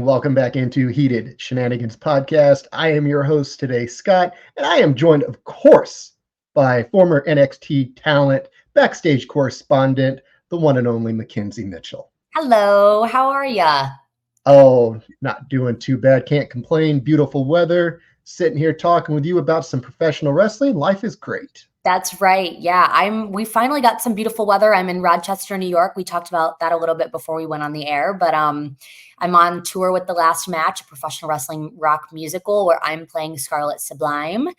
Welcome back into Heated Shenanigans Podcast. I am your host today, Scott, and I am joined, of course, by former NXT talent, backstage correspondent, the one and only McKenzie Mitchell. Hello, how are ya? Oh, not doing too bad. Can't complain. Beautiful weather. Sitting here talking with you about some professional wrestling. Life is great. That's right. Yeah, we finally got some beautiful weather. I'm in Rochester, New York. We talked about that a little bit before we went on the air, but I'm on tour with The Last Match, a professional wrestling rock musical where I'm playing Scarlet Sublime.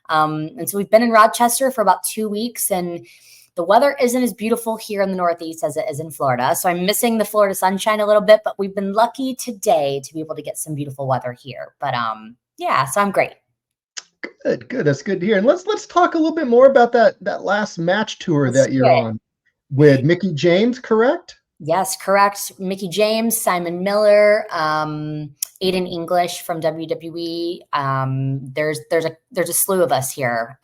And so we've been in Rochester for about 2 weeks, and the weather isn't as beautiful here in the Northeast as it is in Florida. So I'm missing the Florida sunshine a little bit, but we've been lucky today to be able to get some beautiful weather here. But yeah, so I'm great. Good. That's good to hear. And let's talk a little bit more about that Last Match tour that you're on with Mickie James, correct? Yes, correct. Mickie James, Simon Miller, Aiden English from WWE. There's a slew of us here.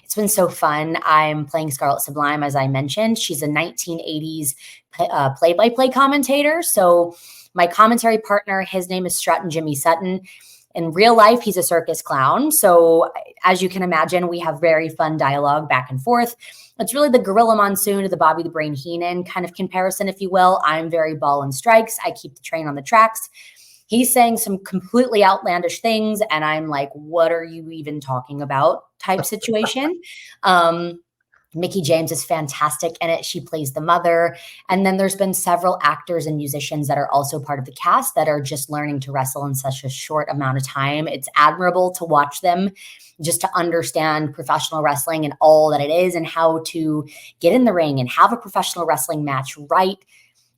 It's been so fun. I'm playing Scarlet Sublime, as I mentioned. She's a 1980s play-by-play commentator. So my commentary partner, his name is Struttin' Jimmy Sutton. In real life, he's a circus clown. So as you can imagine, we have very fun dialogue back and forth. It's really the Gorilla Monsoon to the Bobby the Brain Heenan kind of comparison, if you will. I'm very ball and strikes. I keep the train on the tracks. He's saying some completely outlandish things, and I'm like, what are you even talking about type situation. Mickie James is fantastic in it. She plays the mother. And then there's been several actors and musicians that are also part of the cast that are just learning to wrestle in such a short amount of time. It's admirable to watch them just to understand professional wrestling and all that it is and how to get in the ring and have a professional wrestling match right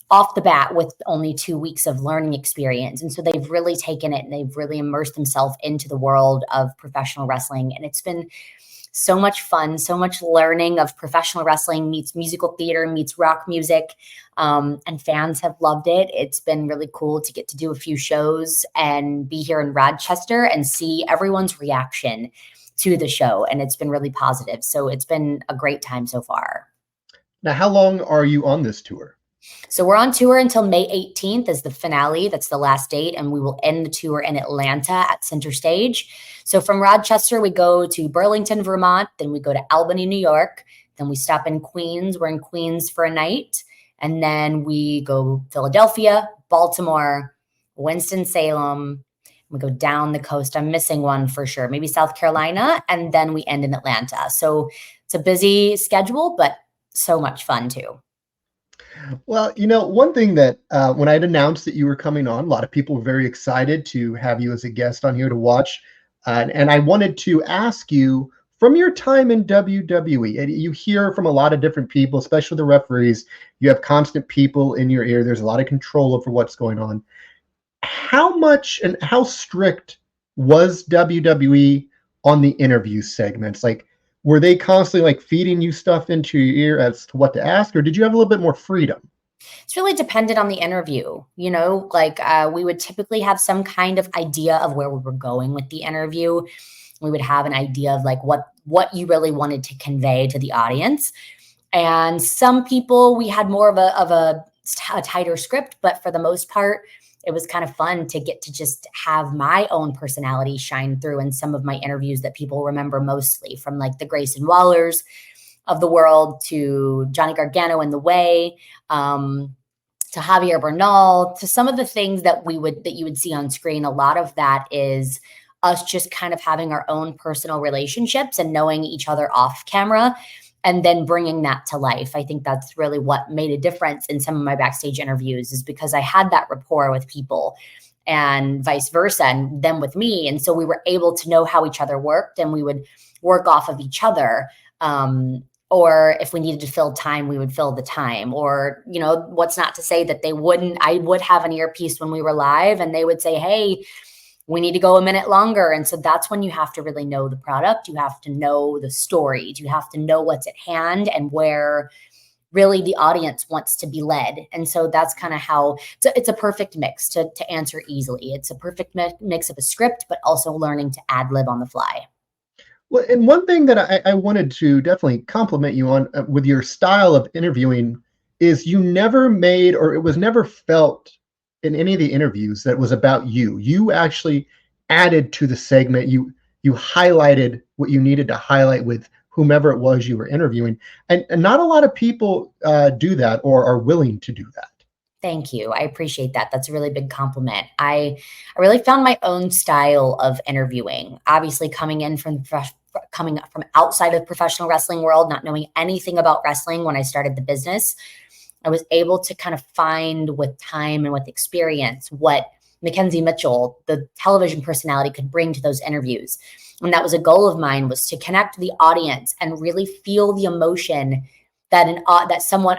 off the bat with only 2 weeks of learning experience. And so they've really taken it and they've really immersed themselves into the world of professional wrestling. And it's been so much fun, so much learning of professional wrestling meets musical theater, meets rock music, and fans have loved it. It's been really cool to get to do a few shows and be here in Rochester and see everyone's reaction to the show. And it's been really positive. So it's been a great time so far. Now, how long are you on this tour? So we're on tour until May 18th is the finale. That's the last date. And we will end the tour in Atlanta at Center Stage. So from Rochester, we go to Burlington, Vermont. Then we go to Albany, New York. Then we stop in Queens. We're in Queens for a night. And then we go Philadelphia, Baltimore, Winston-Salem. We go down the coast. I'm missing one for sure. Maybe South Carolina. And then we end in Atlanta. So it's a busy schedule, but so much fun too. Well, one thing that when I'd announced that you were coming on, a lot of people were very excited to have you as a guest on here to watch. And I wanted to ask you, from your time in WWE, and you hear from a lot of different people, especially the referees, you have constant people in your ear. There's a lot of control over what's going on. How much and how strict was WWE on the interview segments? Like, were they constantly feeding you stuff into your ear as to what to ask, or did you have a little bit more freedom? It's really dependent on the interview. We would typically have some kind of idea of where we were going with the interview. We would have an idea of what you really wanted to convey to the audience. And some people, we had more of a tighter script, but for the most part, it was kind of fun to get to just have my own personality shine through in some of my interviews that people remember mostly, from the Grayson Wallers of the world to Johnny Gargano in The Way, to Javier Bernal, to some of the things that you would see on screen. A lot of that is us just kind of having our own personal relationships and knowing each other off camera, and then bringing that to life. I think that's really what made a difference in some of my backstage interviews, is because I had that rapport with people and vice versa, and them with me. And so we were able to know how each other worked, and we would work off of each other. Or if we needed to fill time, we would fill the time. Or, what's not to say that I would have an earpiece when we were live and they would say, hey, we need to go a minute longer. And so that's when you have to really know the product. You have to know the stories. You have to know what's at hand and where really the audience wants to be led. And so that's kind of how it's a perfect mix to answer easily. It's a perfect mix of a script, but also learning to ad lib on the fly. Well, and one thing that I wanted to definitely compliment you on with your style of interviewing is you never made, or it was never felt in any of the interviews that was about you. You actually added to the segment. You highlighted what you needed to highlight with whomever it was you were interviewing, and not a lot of people do that or are willing to do that. Thank you. I appreciate that. That's a really big compliment. I really found my own style of interviewing. Obviously, coming up from outside of the professional wrestling world, not knowing anything about wrestling when I started the business, I was able to kind of find with time and with experience what McKenzie Mitchell, the television personality, could bring to those interviews. And that was a goal of mine, was to connect the audience and really feel the emotion that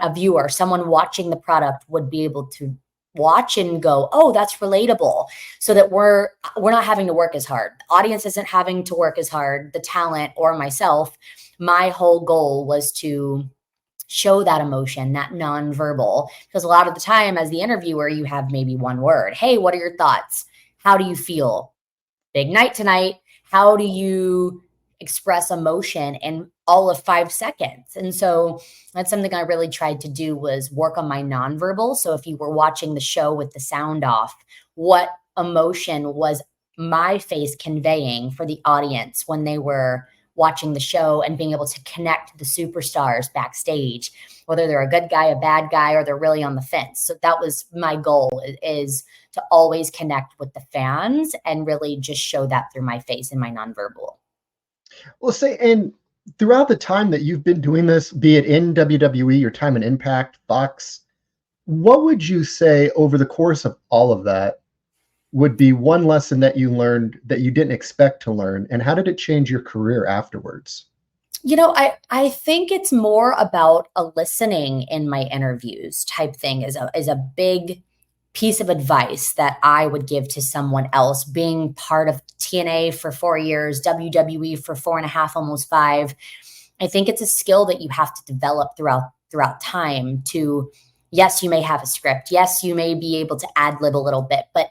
a viewer, someone watching the product would be able to watch and go, oh, that's relatable, so that we're not having to work as hard. The audience isn't having to work as hard, the talent or myself. My whole goal was to show that emotion, that nonverbal, because a lot of the time as the interviewer, you have maybe one word. Hey, what are your thoughts? How do you feel? Big night tonight. How do you express emotion in all of 5 seconds? And so that's something I really tried to do, was work on my nonverbal. So if you were watching the show with the sound off, what emotion was my face conveying for the audience when they were watching the show, and being able to connect the superstars backstage, whether they're a good guy, a bad guy, or they're really on the fence. So that was my goal, is to always connect with the fans and really just show that through my face and my nonverbal. Well, say, and throughout the time that you've been doing this, be it in WWE, your time in Impact, Fox, what would you say over the course of all of that would be one lesson that you learned that you didn't expect to learn, and how did it change your career afterwards? I think it's more about a listening in my interviews type thing, is a big piece of advice that I would give to someone else, being part of TNA for 4 years, WWE for 4.5, almost 5. I think it's a skill that you have to develop throughout time. To, yes, you may have a script. Yes, you may be able to ad lib a little bit, but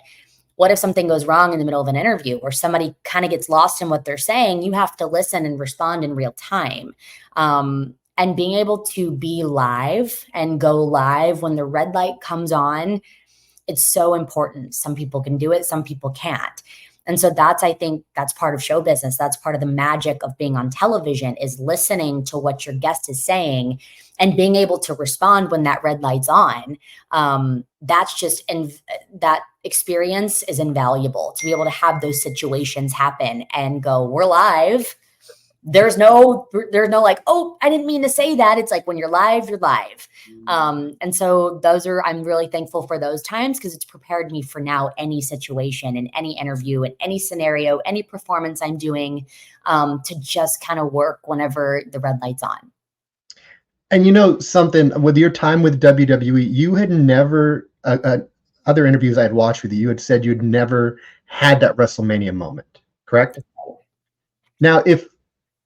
what if something goes wrong in the middle of an interview, or somebody kind of gets lost in what they're saying? You have to listen and respond in real time. And being able to be live and go live when the red light comes on, it's so important. Some people can do it, some people can't. And so I think that's part of show business. That's part of the magic of being on television, is listening to what your guest is saying and being able to respond when that red light's on. That experience is invaluable, to be able to have those situations happen and go, we're live. There's no like, oh, I didn't mean to say that. It's like, when you're live, you're live. And so I'm really thankful for those times, because it's prepared me for now any situation, in any interview, in any scenario, any performance I'm doing, to just kind of work whenever the red light's on. And you know something, with your time with WWE, you had never, other interviews I had watched with you, you had said you'd never had that WrestleMania moment, correct? Now, if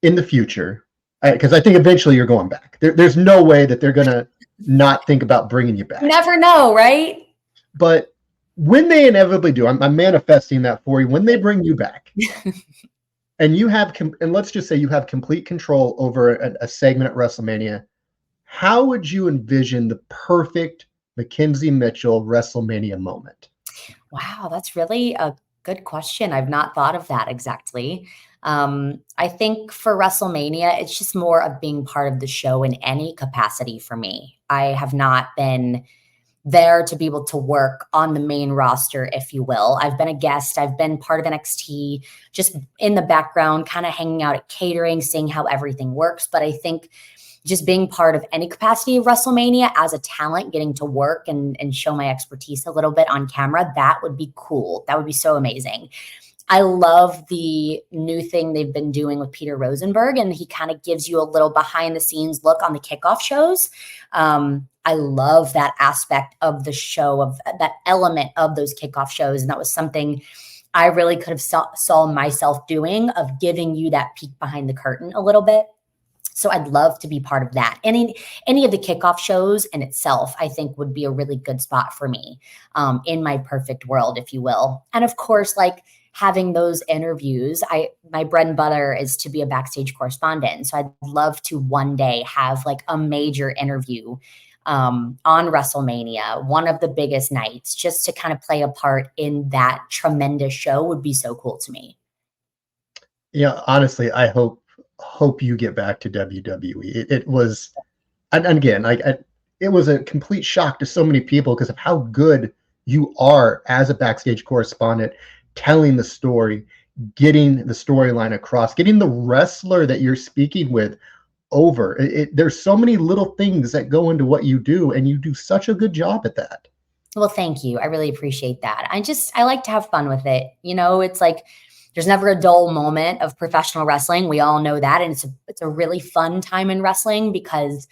in the future, because I think eventually you're going back, there's no way that they're going to not think about bringing you back. You never know, right? But when they inevitably do, I'm manifesting that for you, when they bring you back, and you have, and let's just say you have complete control over a segment at WrestleMania, how would you envision the perfect McKenzie Mitchell WrestleMania moment? Wow, that's really a good question. I've not thought of that exactly. I think for WrestleMania, it's just more of being part of the show in any capacity for me. I have not been there to be able to work on the main roster, if you will. I've been a guest. I've been part of NXT, just in the background, kind of hanging out at catering, seeing how everything works. But I think just being part of any capacity of WrestleMania as a talent, getting to work and show my expertise a little bit on camera, that would be cool. That would be so amazing. I love the new thing they've been doing with Peter Rosenberg, and he kind of gives you a little behind the scenes look on the kickoff shows. I love that aspect of the show, of that element of those kickoff shows. And that was something I really could have saw myself doing, of giving you that peek behind the curtain a little bit. So I'd love to be part of that. Any of the kickoff shows in itself, I think, would be a really good spot for me, in my perfect world, if you will. And of course, like, having those interviews, my bread and butter is to be a backstage correspondent. So I'd love to one day have like a major interview on WrestleMania, one of the biggest nights, just to kind of play a part in that tremendous show would be so cool to me. Yeah, honestly, I hope you get back to WWE. It was, and again, it was a complete shock to so many people because of how good you are as a backstage correspondent, telling the story, getting the storyline across, getting the wrestler that you're speaking with over. There's so many little things that go into what you do, and you do such a good job at that. Well, thank you. I really appreciate that. I like to have fun with it. You know, it's like there's never a dull moment of professional wrestling. We all know that. And it's a really fun time in wrestling because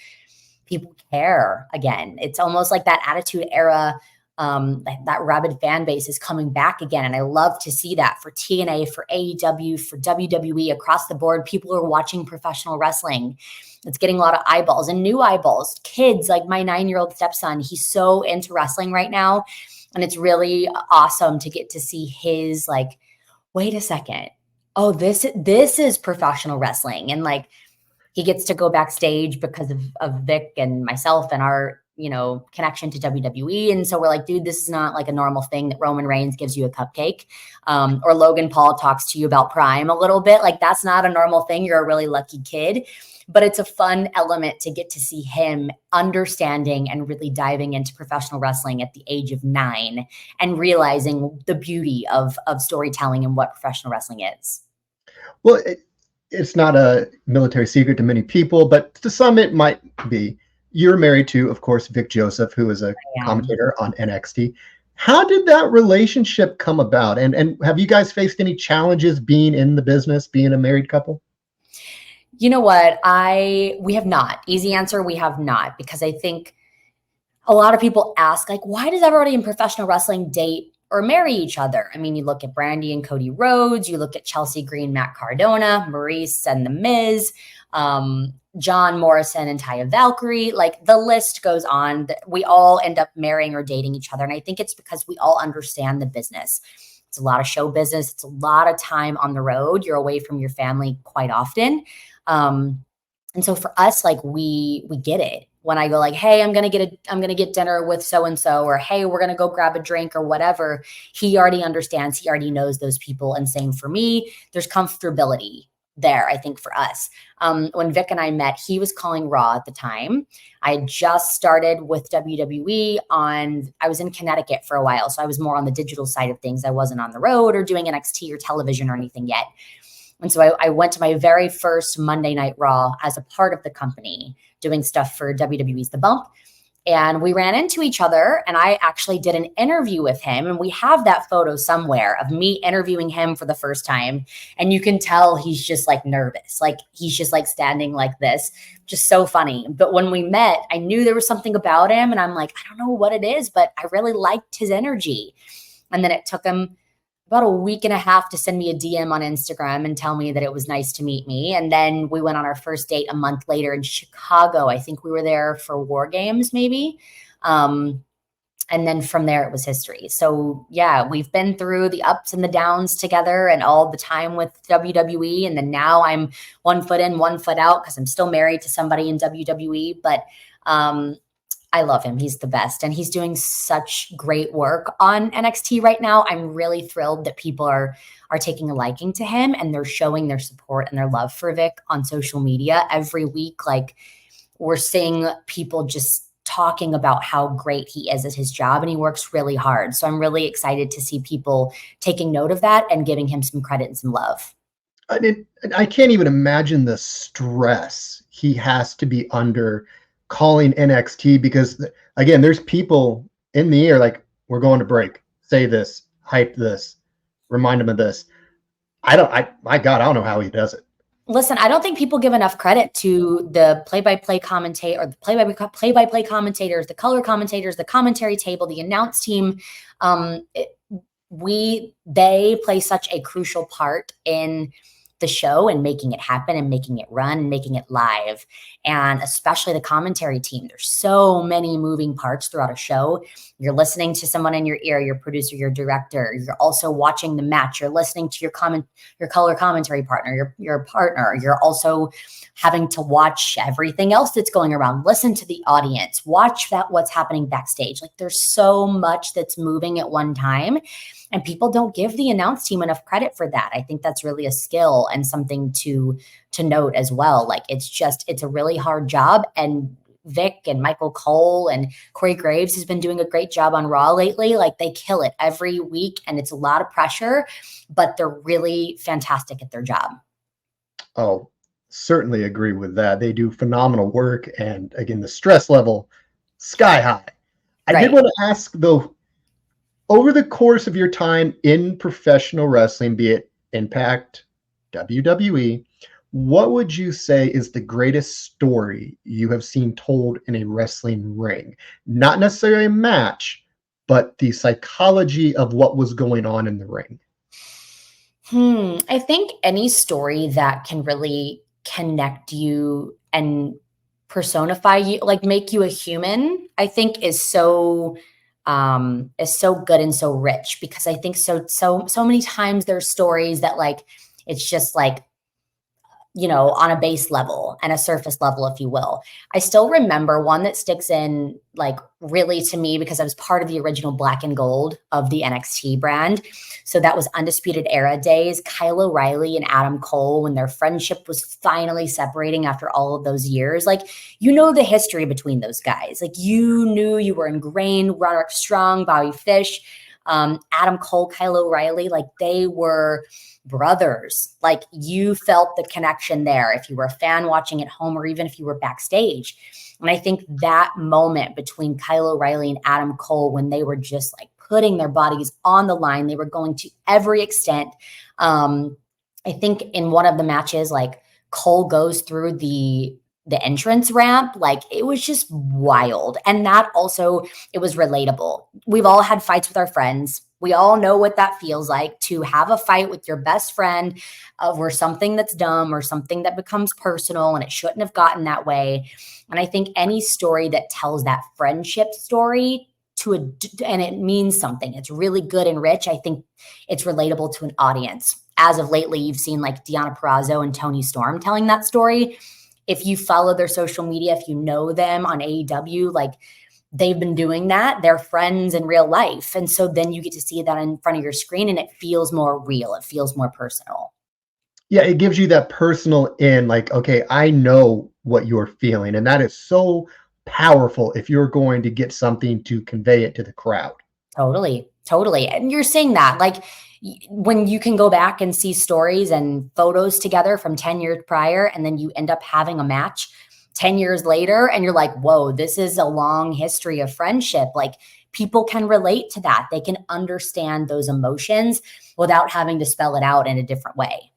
people care again. It's almost like that Attitude Era, that rabid fan base is coming back again. And I love to see that for TNA, for AEW, for WWE, across the board. People are watching professional wrestling. It's getting a lot of eyeballs and new eyeballs. Kids, like my 9-year-old stepson, he's so into wrestling right now. And it's really awesome to get to see his like, wait a second. Oh, this is professional wrestling. And like he gets to go backstage because of Vic and myself and our, connection to WWE. And so we're like, dude, this is not like a normal thing that Roman Reigns gives you a cupcake, or Logan Paul talks to you about Prime a little bit. Like that's not a normal thing. You're a really lucky kid. But it's a fun element to get to see him understanding and really diving into professional wrestling at the age of 9 and realizing the beauty of storytelling and what professional wrestling is. Well, it's not a military secret to many people, but to some it might be. You're married to, of course, Vic Joseph, who is a commentator on NXT. How did that relationship come about? And have you guys faced any challenges being in the business, being a married couple? You know what? We have not. Easy answer, we have not, because I think a lot of people ask, like, why does everybody in professional wrestling date or marry each other? I mean, you look at Brandy and Cody Rhodes, you look at Chelsea Green, Matt Cardona, Maurice and The Miz, John Morrison and Taya Valkyrie, like the list goes on. We all end up marrying or dating each other. And I think it's because we all understand the business. It's a lot of show business. It's a lot of time on the road. You're away from your family quite often. And so for us, like we get it. When I go like, hey, I'm going to get dinner with so-and-so, or, hey, we're going to go grab a drink or whatever. He already understands. He already knows those people. And same for me, there's comfortability there, I think, for us. When Vic and I met, he was calling Raw at the time. I had just started with WWE I was in Connecticut for a while. So I was more on the digital side of things. I wasn't on the road or doing NXT or television or anything yet. And so I went to my very first Monday Night Raw as a part of the company, doing stuff for WWE's The Bump. And we ran into each other, and I actually did an interview with him. And we have that photo somewhere of me interviewing him for the first time. And you can tell he's just like nervous. Like he's just like standing like this, just so funny. But when we met, I knew there was something about him. And I'm like, I don't know what it is, but I really liked his energy. And then it took him about a week and a half to send me a DM on Instagram and tell me that it was nice to meet me. And then we went on our first date a month later in Chicago. I think we were there for War Games, maybe. And then from there, it was history. So yeah, we've been through the ups and the downs together and all the time with WWE. And then now I'm 1 foot in, 1 foot out because I'm still married to somebody in WWE. But I love him. He's the best. And he's doing such great work on NXT right now. I'm really thrilled that people are taking a liking to him, and they're showing their support and their love for Vic on social media every week. Like we're seeing people just talking about how great he is at his job, and he works really hard. So I'm really excited to see people taking note of that and giving him some credit and some love. I can't even imagine the stress he has to be under calling NXT, because again, there's people in the ear like, we're going to break, say this, hype this, remind him of this. My God, I don't know how he does it. Listen, I don't think people give enough credit to the play-by-play commentator, or the play-by-play commentators, the color commentators, the commentary table, the announce team. They play such a crucial part in the show and making it happen and making it run and making it live. And especially the commentary team. There's so many moving parts throughout a show. You're listening to someone in your ear, your producer, your director. You're also watching the match. You're listening to your color commentary partner, your partner. You're also having to watch everything else that's going around, listen to the audience, watch what's happening backstage. Like there's so much that's moving at one time. And people don't give the announce team enough credit for that. I think that's really a skill and something to note as well. Like it's a really hard job. And Vic and Michael Cole and Corey Graves has been doing a great job on Raw lately. Like they kill it every week and it's a lot of pressure, but they're really fantastic at their job. Oh, certainly agree with that. They do phenomenal work. And again, the stress level, sky high. I did want to ask though, over the course of your time in professional wrestling, be it Impact, WWE, what would you say is the greatest story you have seen told in a wrestling ring? Not necessarily a match, but the psychology of what was going on in the ring. I think any story that can really connect you and personify you, like make you a human, I think is so good and so rich, because I think so many times there's stories that like it's just like, on a base level and a surface level, if you will. I still remember one that sticks in like really to me because I was part of the original Black and Gold of the NXT brand. So that was Undisputed Era days, Kyle O'Reilly and Adam Cole, when their friendship was finally separating after all of those years. Like, the history between those guys. Like you knew, you were ingrained, Roderick Strong, Bobby Fish, Adam Cole, Kyle O'Reilly, like they were brothers. Like you felt the connection there if you were a fan watching at home or even if you were backstage. And I think that moment between Kyle O'Reilly and Adam Cole, when they were just like putting their bodies on the line, they were going to every extent. I think in one of the matches, like Cole goes through the entrance ramp, like it was just wild. And that also, it was relatable. We've all had fights with our friends. We all know what that feels like to have a fight with your best friend over something that's dumb or something that becomes personal and it shouldn't have gotten that way. And I think any story that tells that friendship story and it means something, it's really good and rich. I think it's relatable to an audience. As of lately, you've seen like Deonna Purrazzo and Toni Storm telling that story. If you follow their social media, if you know them on AEW, like they've been doing that. They're friends in real life. And so then you get to see that in front of your screen and it feels more real. It feels more personal. Yeah, it gives you that personal like, okay, I know what you're feeling. And that is so powerful if you're going to get something to convey it to the crowd. Totally. And you're seeing that, like when you can go back and see stories and photos together from 10 years prior, and then you end up having a match 10 years later, and you're like, whoa, this is a long history of friendship. Like people can relate to that. They can understand those emotions without having to spell it out in a different way.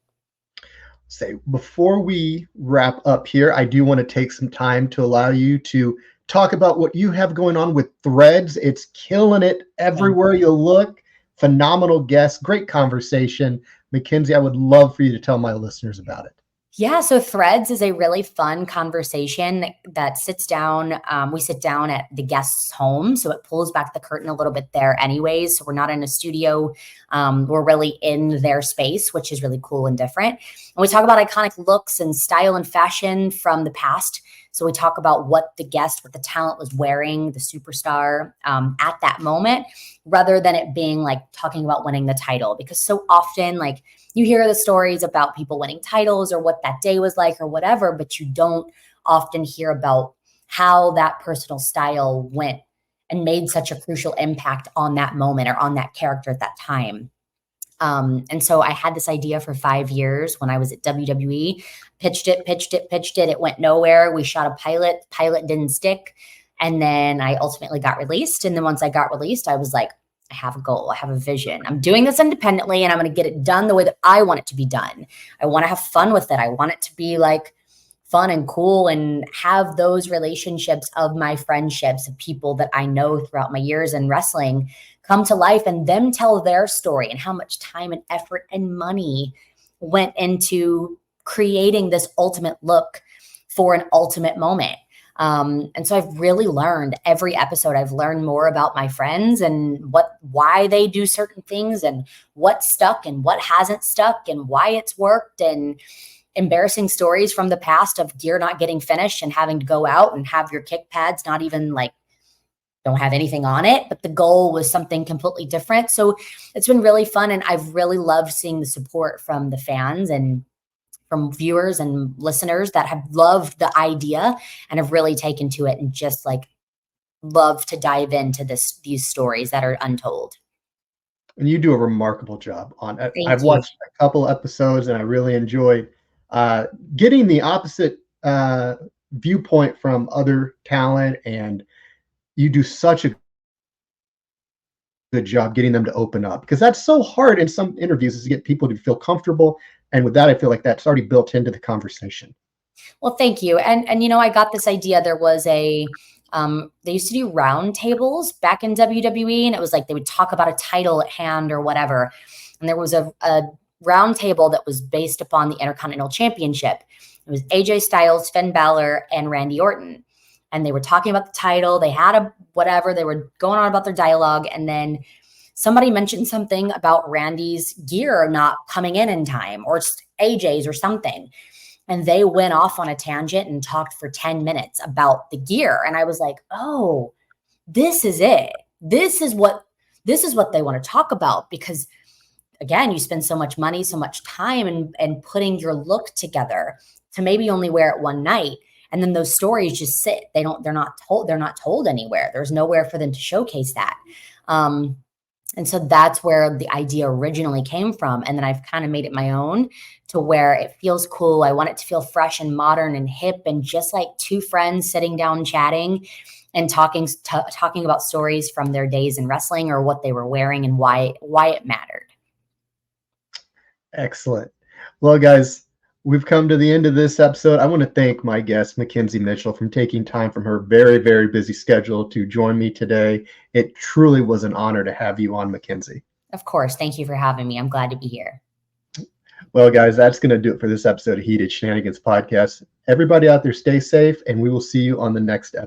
Say, before we wrap up here, I do want to take some time to allow you to talk about what you have going on with Threads. It's killing it everywhere you look. Phenomenal guest, great conversation. McKenzie, I would love for you to tell my listeners about it. Yeah, so Threads is a really fun conversation that sits down. We sit down at the guest's home, so it pulls back the curtain a little bit there anyways. So we're not in a studio. We're really in their space, which is really cool and different. And we talk about iconic looks and style and fashion from the past. So we talk about what the talent was wearing, the superstar at that moment, rather than it being like talking about winning the title. Because so often, like, you hear the stories about people winning titles or what that day was like or whatever, but you don't often hear about how that personal style went and made such a crucial impact on that moment or on that character at that time. And so I had this idea for 5 years when I was at WWE, pitched it. It went nowhere. We shot a pilot didn't stick. And then I ultimately got released. And then once I got released, I was like, I have a goal. I have a vision. I'm doing this independently and I'm going to get it done the way that I want it to be done. I want to have fun with it. I want it to be like fun and cool and have those relationships of my friendships of people that I know throughout my years in wrestling come to life and them tell their story and how much time and effort and money went into creating this ultimate look for an ultimate moment. And so I've really learned every episode. I've learned more about my friends and why they do certain things and what stuck and what hasn't stuck and why it's worked, and embarrassing stories from the past of gear not getting finished and having to go out and have your kick pads not even like don't have anything on it, but the goal was something completely different. So it's been really fun. And I've really loved seeing the support from the fans and from viewers and listeners that have loved the idea and have really taken to it and just like love to dive into these stories that are untold. And you do a remarkable job on it. Thank I've you. watched a couple episodes and I really enjoyed getting the opposite viewpoint from other talent, and you do such a good job getting them to open up, because that's so hard in some interviews, is to get people to feel comfortable. And with that, I feel like that's already built into the conversation. Well, thank you. And you know, I got this idea. There was they used to do round tables back in WWE, and it was like they would talk about a title at hand or whatever. And there was a round table that was based upon the Intercontinental Championship. It was AJ Styles, Finn Balor, and Randy Orton. And they were talking about the title. They had a whatever. They were going on about their dialogue. And then somebody mentioned something about Randy's gear not coming in time, or AJ's or something. And they went off on a tangent and talked for 10 minutes about the gear. And I was like, oh, this is it. This is what they want to talk about, because again, you spend so much money, so much time and putting your look together to maybe only wear it one night. And then those stories just sit. They're not told anywhere. There's nowhere for them to showcase that. And so that's where the idea originally came from. And then I've kind of made it my own, to where it feels cool. I want it to feel fresh and modern and hip, and just like two friends sitting down chatting and talking about stories from their days in wrestling, or what they were wearing and why it mattered. Excellent. Well, guys, we've come to the end of this episode. I want to thank my guest, McKenzie Mitchell, for taking time from her very, very busy schedule to join me today. It truly was an honor to have you on, McKenzie. Of course. Thank you for having me. I'm glad to be here. Well, guys, that's going to do it for this episode of Heated Shenanigans Podcast. Everybody out there, stay safe, and we will see you on the next episode.